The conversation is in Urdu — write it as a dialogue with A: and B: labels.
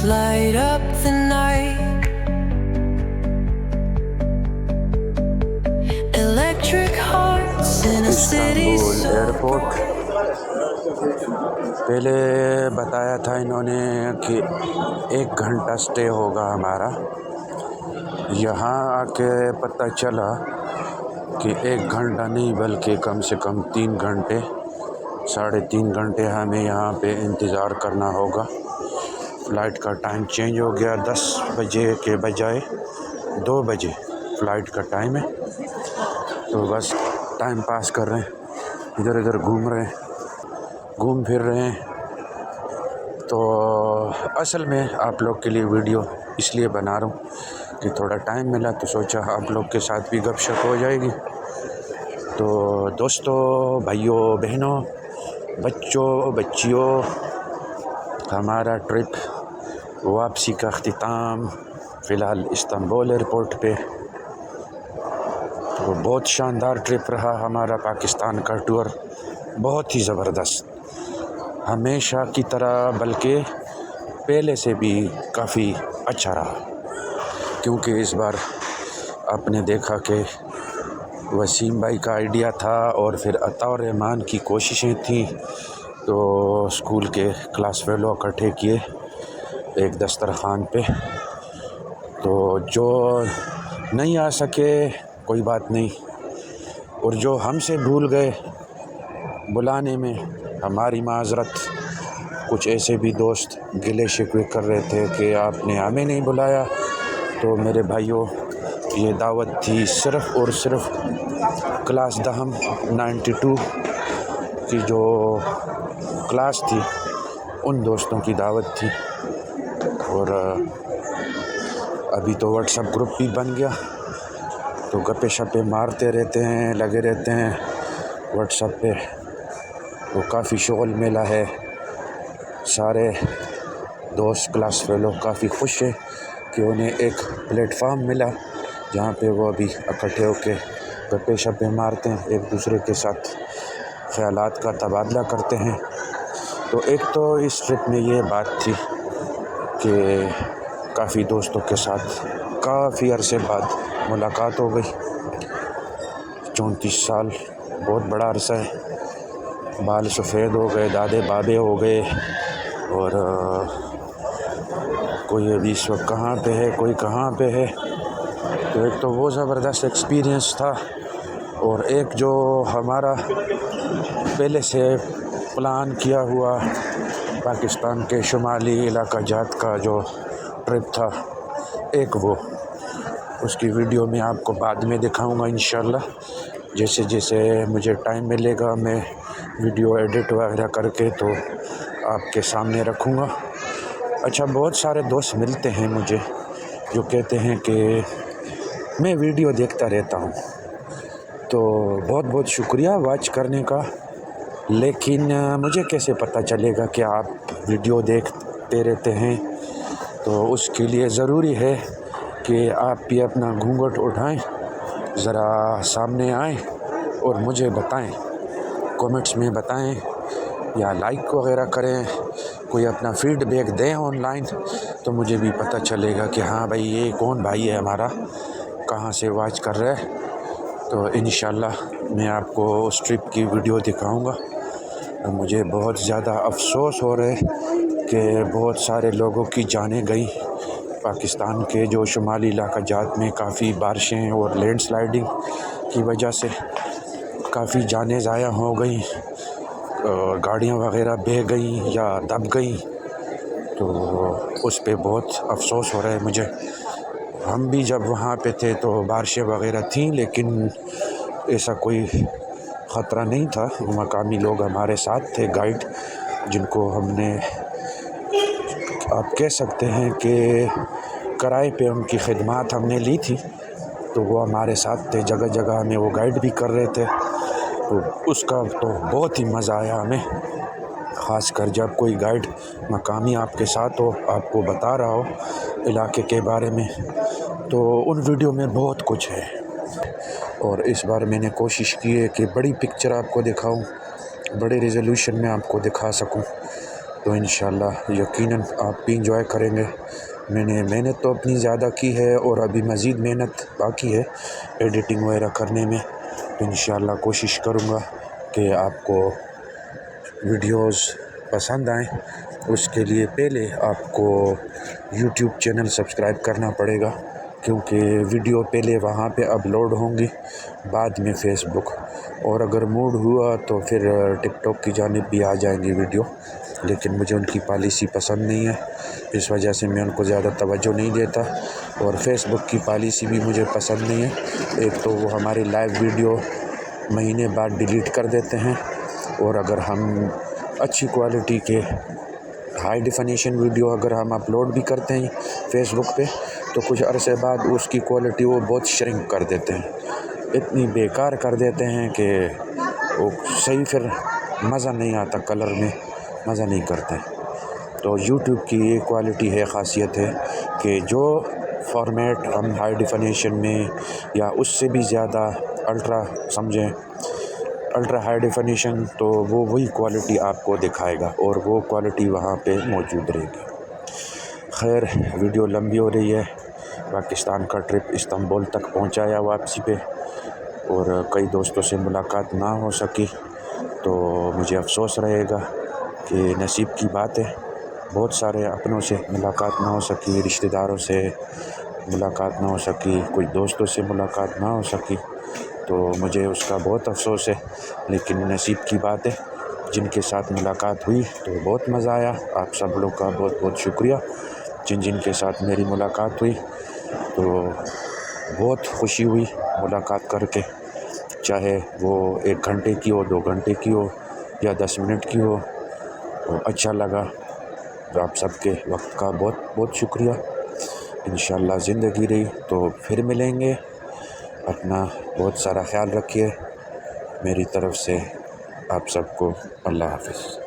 A: light up the night. Electric hearts in a city
B: Istanbul
A: so
B: airport. پہلے بتایا تھا انہوں نے کہ 1 گھنٹہ سٹے ہوگا ہمارا. یہاں آ کے پتہ چلا کہ 1 گھنٹہ نہیں بلکہ کم سے کم 3 گھنٹے 3.5 گھنٹے ہمیں یہاں پہ انتظار کرنا ہوگا. فلائٹ کا ٹائم چینج ہو گیا، 10 بجے کے بجائے 2 بجے فلائٹ کا ٹائم ہے. تو بس ٹائم پاس کر رہے ہیں، ادھر ادھر گھوم پھر رہے ہیں. تو اصل میں آپ لوگ کے لیے ویڈیو اس لیے بنا رہا ہوں کہ تھوڑا ٹائم ملا تو سوچا آپ لوگ کے ساتھ بھی گپ شپ ہو جائے گی. تو دوستوں، بھائیوں، بہنوں، بچوں، بچیوں، ہمارا ٹرپ واپسی کا اختتام فی الحال استنبول ایئرپورٹ پہ. تو بہت شاندار ٹرپ رہا ہمارا پاکستان کا ٹور، بہت ہی زبردست، ہمیشہ کی طرح بلکہ پہلے سے بھی کافی اچھا رہا. کیونکہ اس بار آپ نے دیکھا کہ وسیم بھائی کا آئیڈیا تھا اور پھر عطا الرحمن کی کوششیں تھیں. تو اسکول کے کلاس فیلو اکٹھے کیے ایک دسترخوان پہ. تو جو نہیں آ سکے کوئی بات نہیں، اور جو ہم سے بھول گئے بلانے میں ہماری معذرت. کچھ ایسے بھی دوست گلے شکوے کر رہے تھے کہ آپ نے ہمیں نہیں بلایا. تو میرے بھائیوں، یہ دعوت تھی صرف اور صرف کلاس 92 کی جو کلاس تھی ان دوستوں کی دعوت تھی. اور ابھی تو واٹس ایپ گروپ بھی بن گیا، تو گپے شپے مارتے رہتے ہیں، لگے رہتے ہیں واٹس ایپ پہ. وہ کافی شغل میلہ ہے. سارے دوست کلاس فیلو کافی خوش ہیں کہ انہیں ایک پلیٹ فارم ملا جہاں پہ وہ ابھی اکٹھے ہو کے گپے شپے مارتے ہیں، ایک دوسرے کے ساتھ خیالات کا تبادلہ کرتے ہیں. تو ایک تو اس ٹرپ میں یہ بات تھی کہ کافی دوستوں کے ساتھ کافی عرصے بعد ملاقات ہو گئی. 34 سال بہت بڑا عرصہ ہے. بال سفید ہو گئے، دادے بابے ہو گئے، اور کوئی ابھی اس وقت کہاں پہ ہے، کوئی کہاں پہ ہے. تو ایک تو وہ زبردست ایکسپیرئنس تھا، اور ایک جو ہمارا پہلے سے پلان کیا ہوا پاکستان کے شمالی علاقہ جات کا جو ٹرپ تھا، ایک وہ اس کی ویڈیو میں آپ کو بعد میں دکھاؤں گا انشاءاللہ. جیسے جیسے مجھے ٹائم ملے گا میں ویڈیو ایڈٹ وغیرہ کر کے تو آپ کے سامنے رکھوں گا. اچھا، بہت سارے دوست ملتے ہیں مجھے جو کہتے ہیں کہ میں ویڈیو دیکھتا رہتا ہوں. تو بہت بہت شکریہ واچ کرنے کا، لیکن مجھے کیسے پتہ چلے گا کہ آپ ویڈیو دیکھتے رہتے ہیں؟ تو اس کے لیے ضروری ہے کہ آپ بھی اپنا گھونگھٹ اٹھائیں، ذرا سامنے آئیں اور مجھے بتائیں، کومنٹس میں بتائیں یا لائک وغیرہ کریں، کوئی اپنا فیڈ بیک دیں آن لائن، تو مجھے بھی پتہ چلے گا کہ ہاں بھائی یہ کون بھائی ہے ہمارا، کہاں سے واچ کر رہے ہے. تو انشاءاللہ میں آپ کو اس ٹرپ کی ویڈیو دکھاؤں گا. مجھے بہت زیادہ افسوس ہو رہا ہے کہ بہت سارے لوگوں کی جانیں گئیں. پاکستان کے جو شمالی علاقہ جات میں کافی بارشیں اور لینڈ سلائڈنگ کی وجہ سے کافی جانیں ضائع ہو گئیں، اور گاڑیاں وغیرہ بہہ گئیں یا دب گئیں. تو اس پہ بہت افسوس ہو رہا ہے مجھے. ہم بھی جب وہاں پہ تھے تو بارشیں وغیرہ تھیں، لیکن ایسا کوئی خطرہ نہیں تھا. مقامی لوگ ہمارے ساتھ تھے، گائیڈ جن کو ہم نے آپ کہہ سکتے ہیں کہ کرائے پہ ان کی خدمات ہم نے لی تھی. تو وہ ہمارے ساتھ تھے، جگہ جگہ ہمیں وہ گائیڈ بھی کر رہے تھے. تو اس کا تو بہت ہی مزہ آیا ہمیں، خاص کر جب کوئی گائیڈ مقامی آپ کے ساتھ ہو، آپ کو بتا رہا ہو علاقے کے بارے میں. تو ان ویڈیو میں بہت کچھ ہے، اور اس بار میں نے کوشش کی ہے کہ بڑی پکچر آپ کو دکھاؤں، بڑے ریزولوشن میں آپ کو دکھا سکوں. تو انشاءاللہ یقیناً آپ بھی انجوائے کریں گے. میں نے محنت تو اپنی زیادہ کی ہے اور ابھی مزید محنت باقی ہے ایڈیٹنگ وغیرہ کرنے میں. تو انشاءاللہ کوشش کروں گا کہ آپ کو ویڈیوز پسند آئیں. اس کے لیے پہلے آپ کو یوٹیوب چینل سبسکرائب کرنا پڑے گا، کیونکہ ویڈیو پہلے وہاں پہ اپلوڈ ہوں گی، بعد میں فیس بک، اور اگر موڈ ہوا تو پھر ٹک ٹاک کی جانب بھی آ جائیں گی ویڈیو. لیکن مجھے ان کی پالیسی پسند نہیں ہے، اس وجہ سے میں ان کو زیادہ توجہ نہیں دیتا. اور فیس بک کی پالیسی بھی مجھے پسند نہیں ہے. ایک تو وہ ہماری لائیو ویڈیو مہینے بعد ڈیلیٹ کر دیتے ہیں، اور اگر ہم اچھی کوالٹی کے ہائی ڈیفینیشن ویڈیو اگر ہم اپلوڈ بھی کرتے ہیں فیس بک پہ، تو کچھ عرصے بعد اس کی کوالٹی وہ بہت شرنک کر دیتے ہیں، اتنی بیکار کر دیتے ہیں کہ وہ صحیح پھر مزہ نہیں آتا، کلر میں مزہ نہیں کرتے. تو یوٹیوب کی یہ کوالٹی ہے، خاصیت ہے کہ جو فارمیٹ ہم ہائی ڈیفینیشن میں یا اس سے بھی زیادہ الٹرا سمجھیں، الٹرا ہائی ڈیفینیشن، تو وہ وہی کوالٹی آپ کو دکھائے گا اور وہ کوالٹی وہاں پہ موجود رہے گی. خیر، ویڈیو لمبی ہو رہی ہے. پاکستان کا ٹرپ استنبول تک پہنچایا واپسی پہ، اور کئی دوستوں سے ملاقات نہ ہو سکی تو مجھے افسوس رہے گا کہ نصیب کی بات ہے. بہت سارے اپنوں سے ملاقات نہ ہو سکی، رشتہ داروں سے ملاقات نہ ہو سکی، کچھ دوستوں سے ملاقات نہ ہو سکی، تو مجھے اس کا بہت افسوس ہے. لیکن نصیب کی بات ہے، جن کے ساتھ ملاقات ہوئی تو بہت مزہ آیا. آپ سب لوگ کا بہت بہت شکریہ. جن کے ساتھ میری ملاقات ہوئی تو بہت خوشی ہوئی ملاقات کر کے، چاہے وہ 1 گھنٹے کی ہو، 2 گھنٹے کی ہو، یا 10 منٹ کی ہو، تو اچھا لگا. تو آپ سب کے وقت کا بہت بہت شکریہ. انشاءاللہ زندگی رہی تو پھر ملیں گے. اپنا بہت سارا خیال رکھیے. میری طرف سے آپ سب کو اللہ حافظ.